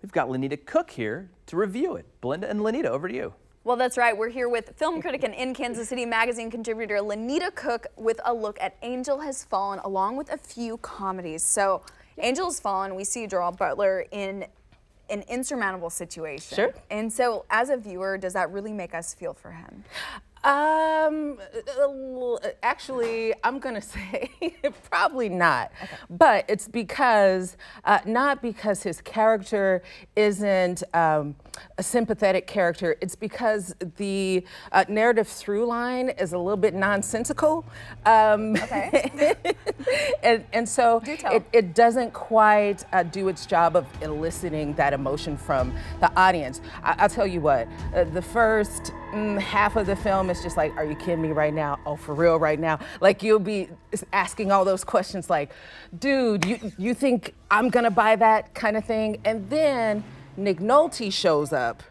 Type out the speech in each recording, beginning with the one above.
we've got Lonita Cook here to review it. Belinda and Lonita, over to you. Well, that's right. We're here with film critic and InKansas City magazine contributor Lonita Cook with a look at Angel Has Fallen, along with a few comedies. So, Angel Has Fallen, we see Gerald Butler in an insurmountable situation. Sure. And so, as a viewer, does that really make us feel for him? Actually, I'm gonna say probably not. Okay. But it's because, not because his character isn't a sympathetic character, it's because the narrative through line is a little bit nonsensical. Okay. and so Do tell. it doesn't quite do its job of eliciting that emotion from the audience. I'll tell you what, the first half of the film is just like, are you kidding me right now? Oh, for real right now? Like, you'll be asking all those questions like, dude, you think I'm gonna buy that kind of thing? And then Nick Nolte shows up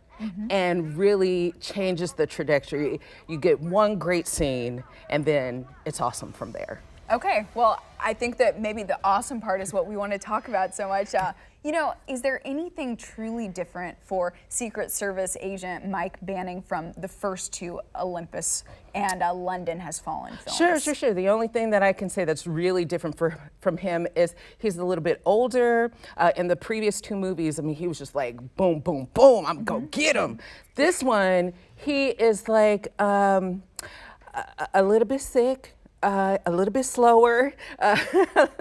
and really changes the trajectory. You get one great scene and then it's awesome from there. Okay, well, I think that maybe the awesome part is what we want to talk about so much. You know, is there anything truly different for Secret Service agent Mike Banning from the first two Olympus and London Has Fallen films? Sure. The only thing that I can say that's really different from him is he's a little bit older. In the previous two movies, I mean, he was just like, boom, boom, boom, I'm gonna get him. This one, he is like a little bit sick. A little bit slower,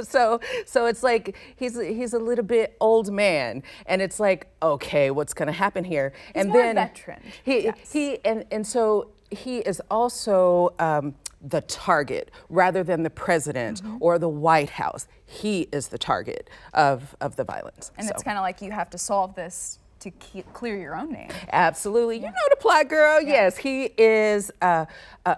so it's like he's a little bit old man, and it's like, okay, what's gonna happen here? He's and more then veteran. So he is also the target rather than the president or the White House. He is the target of the violence. And it's kind of like you have to solve this to clear your own name. Absolutely. You know the plot, girl. Yeah. Yes, he is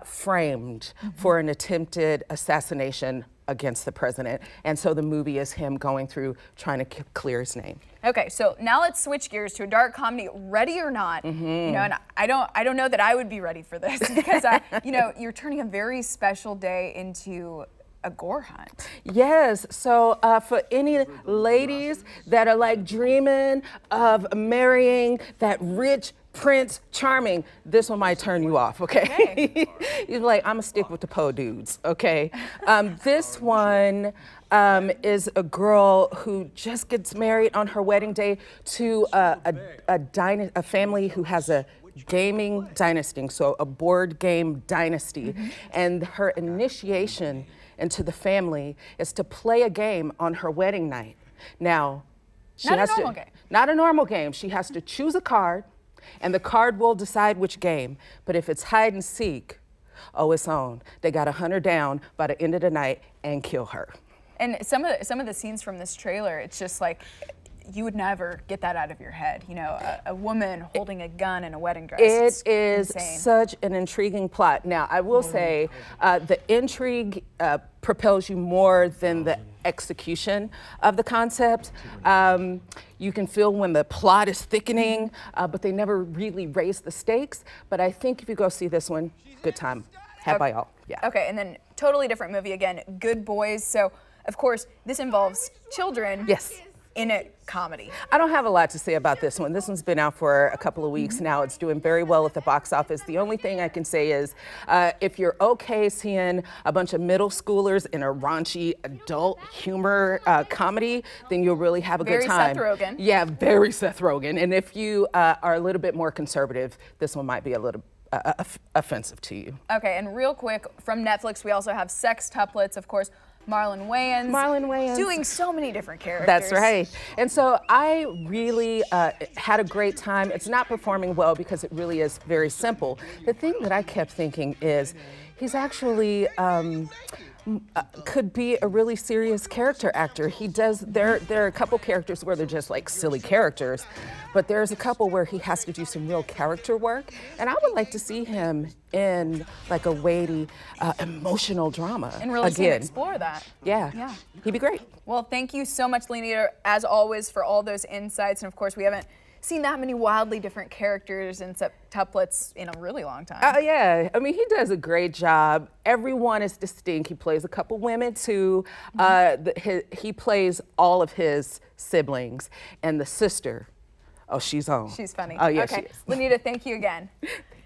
framed for an attempted assassination against the president. And so the movie is him going through trying to clear his name. Okay, so now let's switch gears to a dark comedy, Ready or Not. You know, and I don't know that I would be ready for this because you know, you're turning a very special day into a gore hunt. Yes, so for any ladies that are like dreaming of marrying that rich Prince Charming, this one might turn you off, okay? You're like, I'm gonna stick with the po dudes, okay? This one is a girl who just gets married on her wedding day to a family who has a gaming dynasty, so a board game dynasty, and her initiation into the family is to play a game on her wedding night. Now, Not a normal game. She has to choose a card, and the card will decide which game. But if it's hide and seek, oh, it's on. They got to hunt her down by the end of the night and kill her. And some of the scenes from this trailer, it's just like, you would never get that out of your head. You know, a woman holding a gun in a wedding dress. It is insane. Such an intriguing plot. Now, I will say the intrigue propels you more than the execution of the concept. You can feel when the plot is thickening, but they never really raise the stakes. But I think if you go see this one, good time. Had by all. Yeah. Okay, and then totally different movie again, Good Boys. So, of course, this involves children. Yes. In a comedy. I don't have a lot to say about this one. This one's been out for a couple of weeks now. It's doing very well at the box office. The only thing I can say is if you're okay seeing a bunch of middle schoolers in a raunchy adult humor comedy, then you'll really have a good time. Very Seth Rogen. Yeah, very Seth Rogen. And if you are a little bit more conservative, this one might be a little offensive to you. Okay, and real quick, from Netflix, we also have Sextuplets, of course. Marlon Wayans. Doing so many different characters. That's right. And so I really had a great time. It's not performing well because it really is very simple. The thing that I kept thinking is he's actually could be a really serious character actor. He does, there are a couple characters where they're just like silly characters, but there's a couple where he has to do some real character work. And I would like to see him in like a weighty, emotional drama. And really again. explore that. Yeah, he'd be great. Well, thank you so much, Lonita, as always, for all those insights. And of course, we haven't seen that many wildly different characters in Sextuplets in a really long time. Oh yeah, I mean, he does a great job. Everyone is distinct. He plays a couple women too. He plays all of his siblings, and the sister Oh, she's on. She's funny. Oh, yeah, okay. she is. Lonita, thank you again.